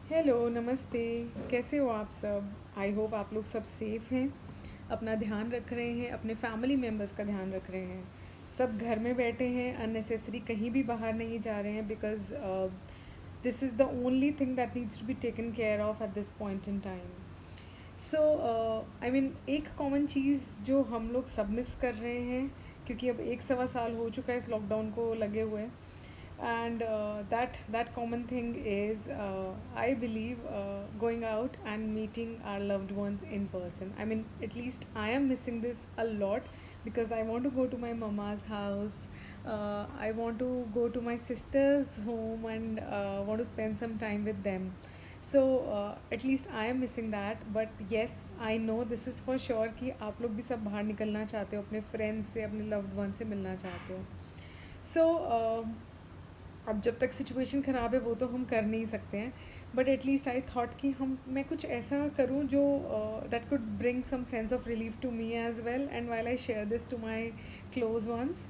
Hello, नमस्ते। कैसे हो आप सब? आई होप आप लोग सब सेफ हैं, अपना ध्यान रख रहे हैं, अपने फैमिली मेम्बर्स का ध्यान रख रहे हैं। सब घर में बैठे हैं, अननेसेसरी कहीं भी बाहर नहीं जा रहे हैं because this is the only thing that needs to be taken care of at this point in time. So I mean एक कॉमन चीज़ जो हम लोग सब मिस कर रहे हैं, क्योंकि अब 1 सवा साल हो चुका है इस लॉकडाउन को लगे हुए। And that common thing is, I believe, going out and meeting our loved ones in person. I mean, at least I am missing this a lot because I want to go to my mama's house. I want to go to my sister's home and want to spend some time with them. So at least I am missing that. But yes, I know this is for sure कि आप लोग भी सब बाहर निकलना चाहते हो, अपने फ्रेंड्स से, अपने लव्ड वन से मिलना चाहते हो. सो अब जब तक सिचुएशन ख़राब है वो तो हम कर नहीं सकते हैं, बट एटलीस्ट आई थॉट कि हम मैं कुछ ऐसा करूँ जो that could bring some sense of relief to me as well, and while I share this to my close ones,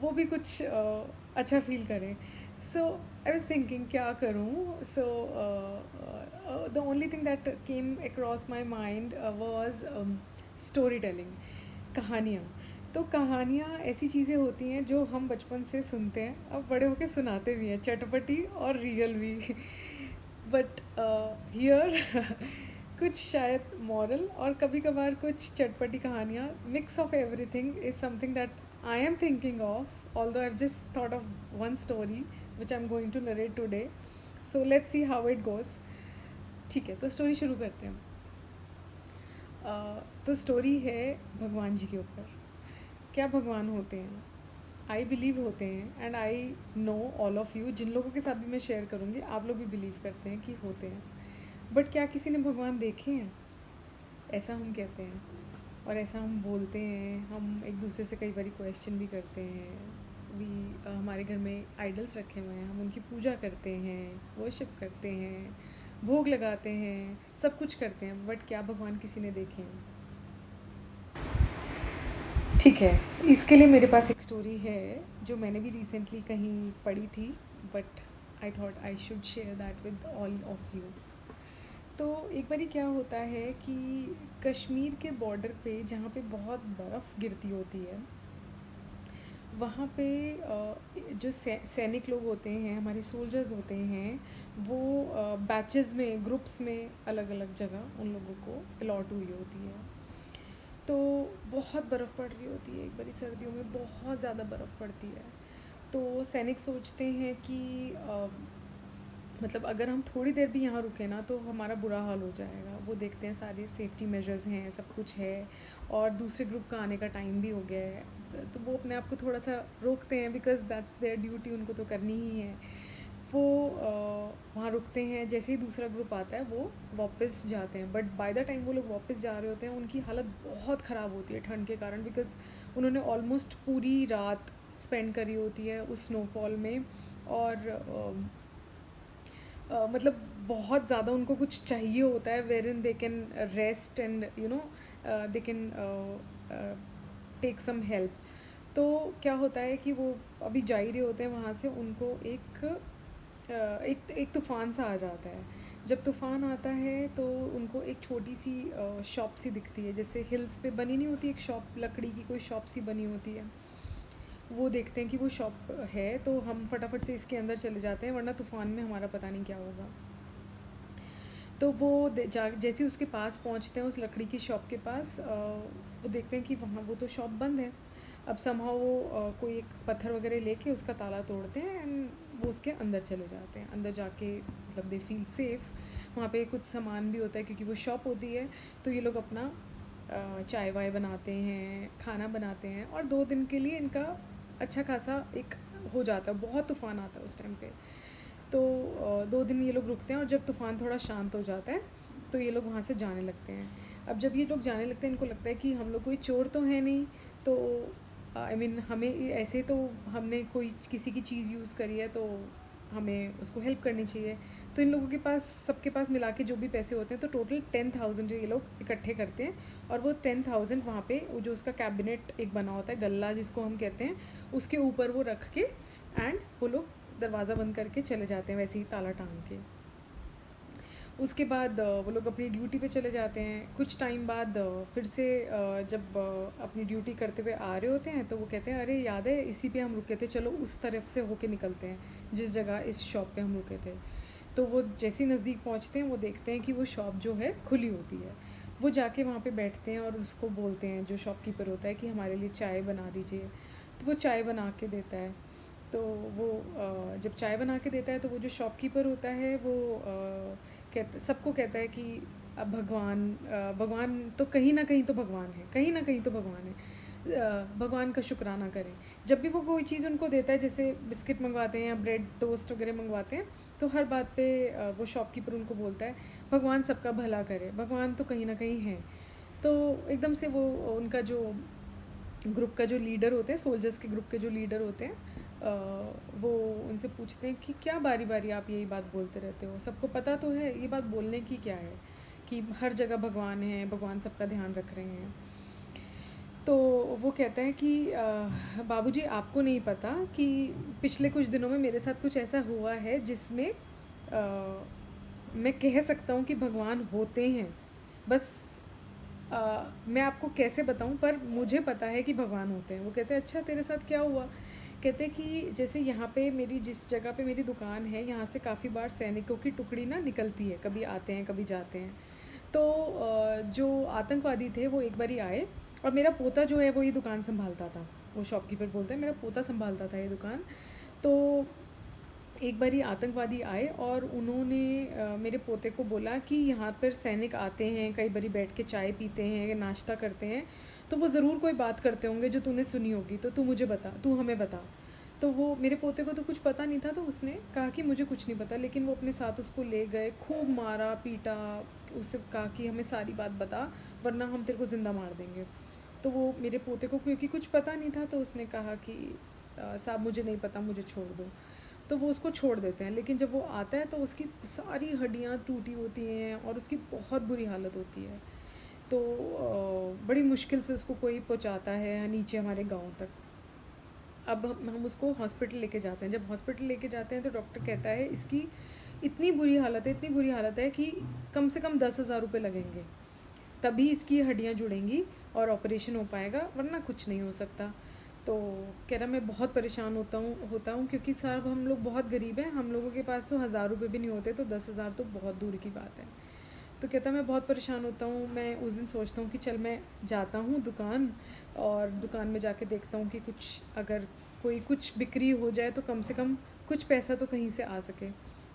वो भी कुछ अच्छा फील करें. सो आई वॉज थिंकिंग क्या करूँ. So the only thing that came across my mind was story telling, कहानियाँ. तो कहानियाँ ऐसी चीज़ें होती हैं जो हम बचपन से सुनते हैं, अब बड़े होके सुनाते भी हैं, चटपटी और रियल भी. बट हियर कुछ शायद मॉरल और कभी कभार कुछ चटपटी कहानियाँ, mix of everything is something that I am thinking of, although I have just thought of one story which I am going to narrate today. So let's see how it goes. ठीक है, तो story शुरू करते हैं. तो story है भगवान जी के ऊपर. क्या भगवान होते हैं? आई बिलीव होते हैं, and I know all of you, जिन लोगों के साथ भी मैं शेयर करूँगी आप लोग भी बिलीव करते हैं कि होते हैं. बट क्या किसी ने भगवान देखे हैं? ऐसा हम कहते हैं और ऐसा हम बोलते हैं. हम एक दूसरे से कई बार क्वेश्चन भी करते हैं. वी हमारे घर में आइडल्स रखे हुए हैं, हम उनकी पूजा करते हैं, वर्शिप करते हैं, भोग लगाते हैं, सब कुछ करते हैं. बट क्या भगवान किसी ने देखे हैं? ठीक है, इसके लिए मेरे पास एक स्टोरी है जो मैंने भी रिसेंटली कहीं पढ़ी थी, but I thought I should share that with all of you. तो एक बारी क्या होता है कि कश्मीर के बॉर्डर पे, जहाँ पे बहुत बर्फ़ गिरती होती है, वहाँ पे जो सैनिक लोग होते हैं, हमारे सोल्जर्स होते हैं, वो बैचेस में, ग्रुप्स में, अलग अलग जगह उन लोगों को अलॉट हुई होती है. तो बहुत बर्फ़ पड़ रही होती है, एक बारी सर्दियों में बहुत ज़्यादा बर्फ़ पड़ती है. तो सैनिक सोचते हैं कि मतलब अगर हम थोड़ी देर भी यहाँ रुके ना तो हमारा बुरा हाल हो जाएगा. वो देखते हैं सारे सेफ्टी मेजर्स हैं, सब कुछ है, और दूसरे ग्रुप का आने का टाइम भी हो गया है. तो वो अपने आप को थोड़ा सा रोकते हैं बिकॉज दैट्स देयर ड्यूटी, उनको तो करनी ही है. वो वहाँ रुकते हैं. जैसे ही दूसरा ग्रुप आता है वो वापस जाते हैं. बट बाय द टाइम वो लोग वापस जा रहे होते हैं, उनकी हालत बहुत ख़राब होती है ठंड के कारण, बिकॉज उन्होंने ऑलमोस्ट पूरी रात स्पेंड करी होती है उस स्नोफॉल में. और मतलब बहुत ज़्यादा उनको कुछ चाहिए होता है wherein they can rest and you know they can take some help. तो क्या होता है कि वो अभी जा ही रहे होते हैं वहाँ से, उनको एक तूफ़ान सा आ जाता है. जब तूफ़ान आता है तो उनको एक छोटी सी शॉप सी दिखती है, जैसे हिल्स पे बनी नहीं होती एक शॉप, लकड़ी की कोई शॉप सी बनी होती है. वो देखते हैं कि वो शॉप है, तो हम फटाफट से इसके अंदर चले जाते हैं, वरना तूफ़ान में हमारा पता नहीं क्या होगा. तो वो जैसे ही उसके पास पहुंचते हैं, उस लकड़ी की शॉप के पास, वो देखते हैं कि वहाँ वो तो शॉप बंद है. अब समहाउ वो कोई एक पत्थर वगैरह लेके उसका ताला तोड़ते हैं एंड वो उसके अंदर चले जाते हैं. अंदर जाके मतलब दे फील सेफ़. वहाँ पे कुछ सामान भी होता है क्योंकि वो शॉप होती है. तो ये लोग अपना चाय वाय बनाते हैं, खाना बनाते हैं, और 2 दिन के लिए इनका अच्छा खासा एक हो जाता है. बहुत तूफ़ान आता है उस टाइम पे. तो 2 दिन ये लोग रुकते हैं, और जब तूफ़ान थोड़ा शांत हो जाता है तो ये लोग वहाँ से जाने लगते हैं. अब जब ये लोग जाने लगते हैं, इनको लगता है कि हम लोग कोई चोर तो है नहीं, तो आई मीन हमें ऐसे तो हमने कोई किसी की चीज़ यूज़ करी है तो हमें उसको हेल्प करनी चाहिए. तो इन लोगों के पास, सबके पास मिला के जो भी पैसे होते हैं, तो टोटल 10,000 ये लोग इकट्ठे करते हैं. और वो 10,000 वहाँ पे वो जो उसका कैबिनेट एक बना होता है, गल्ला जिसको हम कहते हैं, उसके ऊपर वो रख के, एंड वो लोग दरवाज़ा बंद करके चले जाते हैं वैसे ही ताला टांग के. उसके बाद वो लोग अपनी ड्यूटी पे चले जाते हैं। कुछ टाइम बाद फिर से जब अपनी ड्यूटी करते हुए आ रहे होते हैं तो वो कहते हैं, अरे याद है इसी पे हम रुके थे, चलो उस तरफ से होके निकलते हैं जिस जगह इस शॉप पे हम रुके थे। तो वो जैसे ही नज़दीक पहुंचते हैं वो देखते हैं कि वो शॉप जो है खुली होती है। वो जाके वहाँ पे बैठते हैं और उसको बोलते हैं, जो शॉपकीपर होता है, कि हमारे लिए चाय बना दीजिए। तो वो चाय बना के देता है। तो वो जब चाय बना के देता है तो वो जो शॉपकीपर होता है वो सबको कहता है कि अब भगवान तो कहीं ना कहीं तो भगवान है, कहीं ना कहीं तो भगवान है, भगवान का शुक्राना करें। जब भी वो कोई चीज़ उनको देता है, जैसे बिस्किट मंगवाते हैं या ब्रेड टोस्ट वगैरह मंगवाते हैं, तो हर बात पे वो शॉपकीपर उनको बोलता है, भगवान सबका भला करे, भगवान तो कहीं ना कहीं है। तो एकदम से वो उनका जो ग्रुप का जो लीडर होते हैं, सोल्जर्स के ग्रुप के जो लीडर होते हैं, वो उनसे पूछते हैं कि क्या बारी बारी आप यही बात बोलते रहते हो, सबको पता तो है, ये बात बोलने की क्या है कि हर जगह भगवान है, भगवान सबका ध्यान रख रहे हैं। तो वो कहता है कि बाबूजी आपको नहीं पता कि पिछले कुछ दिनों में मेरे साथ कुछ ऐसा हुआ है जिसमें मैं कह सकता हूँ कि भगवान होते हैं। बस मैं आपको कैसे बताऊँ, पर मुझे पता है कि भगवान होते हैं। वो कहते हैं अच्छा तेरे साथ क्या हुआ? कहते हैं कि जैसे यहाँ पे मेरी जिस जगह पे मेरी दुकान है, यहाँ से काफ़ी बार सैनिकों की टुकड़ी ना निकलती है, कभी आते हैं कभी जाते हैं। तो जो आतंकवादी थे वो एक बारी आए और मेरा पोता जो है वो ये दुकान संभालता था। वो शॉपकीपर बोलते हैं मेरा पोता संभालता था ये दुकान। तो एक बारी आतंकवादी आए और उन्होंने मेरे पोते को बोला कि यहाँ पर सैनिक आते हैं, कई बारी बैठ के चाय पीते हैं, नाश्ता करते हैं, तो वो ज़रूर कोई बात करते होंगे जो तूने सुनी होगी, तो तू मुझे बता, तू हमें बता। तो वो मेरे पोते को तो कुछ पता नहीं था, तो उसने कहा कि मुझे कुछ नहीं पता, लेकिन वो अपने साथ उसको ले गए, खूब मारा पीटा, उससे कहा कि हमें सारी बात बता वरना हम तेरे को ज़िंदा मार देंगे। तो वो मेरे पोते को क्योंकि कुछ पता नहीं था तो उसने कहा कि साहब मुझे नहीं पता, मुझे छोड़ दो। तो वो उसको छोड़ देते हैं, लेकिन जब वो आता है तो उसकी सारी हड्डियाँ टूटी होती हैं और उसकी बहुत बुरी हालत होती है। तो बड़ी मुश्किल से उसको कोई पहुंचाता है नीचे हमारे गांव तक। अब हम उसको हॉस्पिटल लेके जाते हैं। जब हॉस्पिटल लेके जाते हैं तो डॉक्टर कहता है इसकी इतनी बुरी हालत है, इतनी बुरी हालत है कि कम से कम 10,000 रुपये लगेंगे, तभी इसकी हड्डियाँ जुड़ेंगी और ऑपरेशन हो पाएगा, वरना कुछ नहीं हो सकता। तो कह रहा मैं बहुत परेशान होता हूँ क्योंकि साहब हम लोग बहुत गरीब हैं, हम लोगों के पास तो 1,000 रुपये भी नहीं होते, तो 10,000 तो बहुत दूर की बात है। तो कहता मैं बहुत परेशान होता हूँ, मैं उस दिन सोचता हूँ कि चल मैं जाता हूँ दुकान, और दुकान में जाके देखता हूँ कि कुछ अगर कोई कुछ बिक्री हो जाए तो कम से कम कुछ पैसा तो कहीं से आ सके।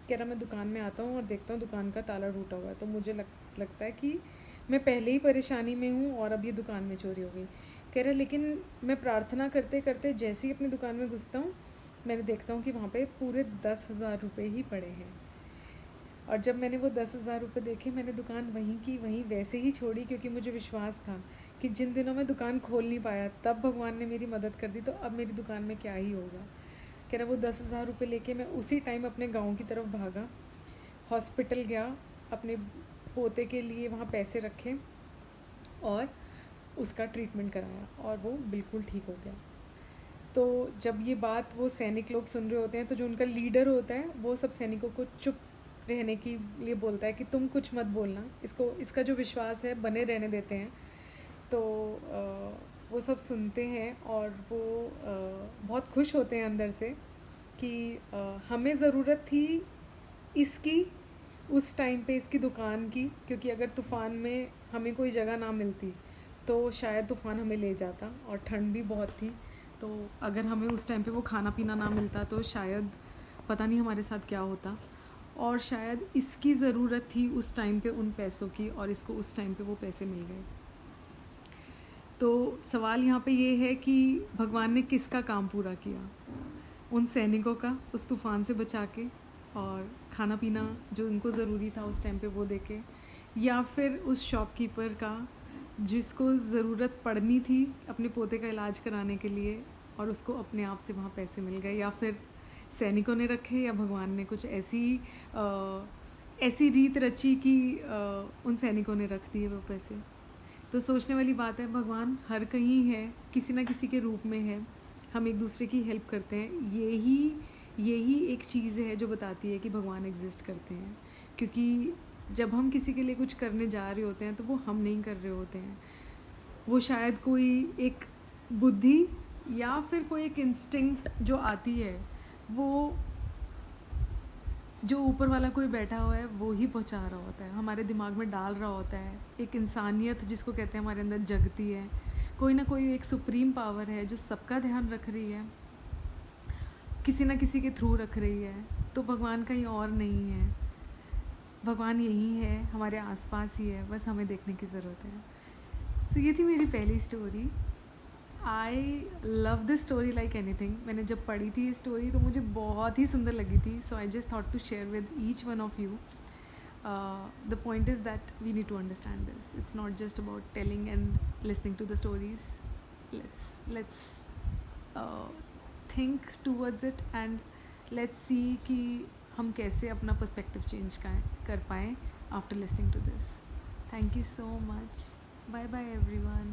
कह रहा मैं दुकान में आता हूँ और देखता हूँ दुकान का ताला टूटा हुआ है, तो मुझे लगता है कि मैं पहले ही परेशानी में हूँ और अब ये दुकान में चोरी हो गई। कह रहा लेकिन मैं प्रार्थना करते करते जैसे ही अपनी दुकान में घुसता हूँ, मैंने देखता हूँ कि वहाँ पे पूरे 10,000 रुपये ही पड़े हैं। और जब मैंने वो 10,000 रुपये देखे, मैंने दुकान वहीं की वहीं वैसे ही छोड़ी, क्योंकि मुझे विश्वास था कि जिन दिनों में दुकान खोल नहीं पाया तब भगवान ने मेरी मदद कर दी, तो अब मेरी दुकान में क्या ही होगा। कह रहा वो 10,000 रुपये लेके मैं उसी टाइम अपने गाँव की तरफ भागा, हॉस्पिटल गया, अपने पोते के लिए वहाँ पैसे रखे और उसका ट्रीटमेंट कराया और वो बिल्कुल ठीक हो गया। तो जब ये बात वो सैनिक लोग सुन रहे होते हैं, तो जो उनका लीडर होता है वो सब सैनिकों को चुप रहने के लिए बोलता है कि तुम कुछ मत बोलना, इसका जो विश्वास है बने रहने देते हैं। तो वो सब सुनते हैं और वो बहुत खुश होते हैं अंदर से कि हमें ज़रूरत थी इसकी उस टाइम पे, इसकी दुकान की, क्योंकि अगर तूफ़ान में हमें कोई जगह ना मिलती तो शायद तूफ़ान हमें ले जाता, और ठंड भी बहुत थी। तो अगर हमें उस टाइम पे वो खाना पीना ना मिलता तो शायद पता नहीं हमारे साथ क्या होता, और शायद इसकी ज़रूरत थी उस टाइम पे उन पैसों की, और इसको उस टाइम पे वो पैसे मिल गए। तो सवाल यहाँ पे ये है कि भगवान ने किसका काम पूरा किया, उन सैनिकों का उस तूफ़ान से बचा के और खाना पीना जो उनको ज़रूरी था उस टाइम पे वो देके, या फिर उस शॉपकीपर का जिसको ज़रूरत पड़नी थी अपने पोते का इलाज कराने के लिए और उसको अपने आप से वहाँ पैसे मिल गए, या फिर सैनिकों ने रखे या भगवान ने कुछ ऐसी रीत रची कि उन सैनिकों ने रख दिए वो पैसे। तो सोचने वाली बात है, भगवान हर कहीं है, किसी ना किसी के रूप में है, हम एक दूसरे की हेल्प करते हैं। यही एक चीज़ है जो बताती है कि भगवान एग्जिस्ट करते हैं, क्योंकि जब हम किसी के लिए कुछ करने जा रहे होते हैं तो वो हम नहीं कर रहे होते हैं, वो शायद कोई एक बुद्धि या फिर कोई एक इंस्टिंक्ट जो आती है, वो जो ऊपर वाला कोई बैठा हुआ है वो ही पहुंचा रहा होता है, हमारे दिमाग में डाल रहा होता है। एक इंसानियत जिसको कहते हैं हमारे अंदर जगती है, कोई ना कोई एक सुप्रीम पावर है जो सबका ध्यान रख रही है, किसी ना किसी के थ्रू रख रही है। तो भगवान कहीं और नहीं है, भगवान यही है, हमारे आसपास ही है, बस हमें देखने की ज़रूरत है। सो ये थी मेरी पहली story. I love this story like anything. मैंने जब पढ़ी थी ये स्टोरी तो मुझे बहुत ही सुंदर लगी थी, so I just thought to share with each one of you. The point is that we need to understand this. It's not just about telling and listening to the stories. Let's think towards it and let's see कि हम कैसे अपना perspective change कर पाएँ after listening to this. Thank you so much. Bye bye everyone.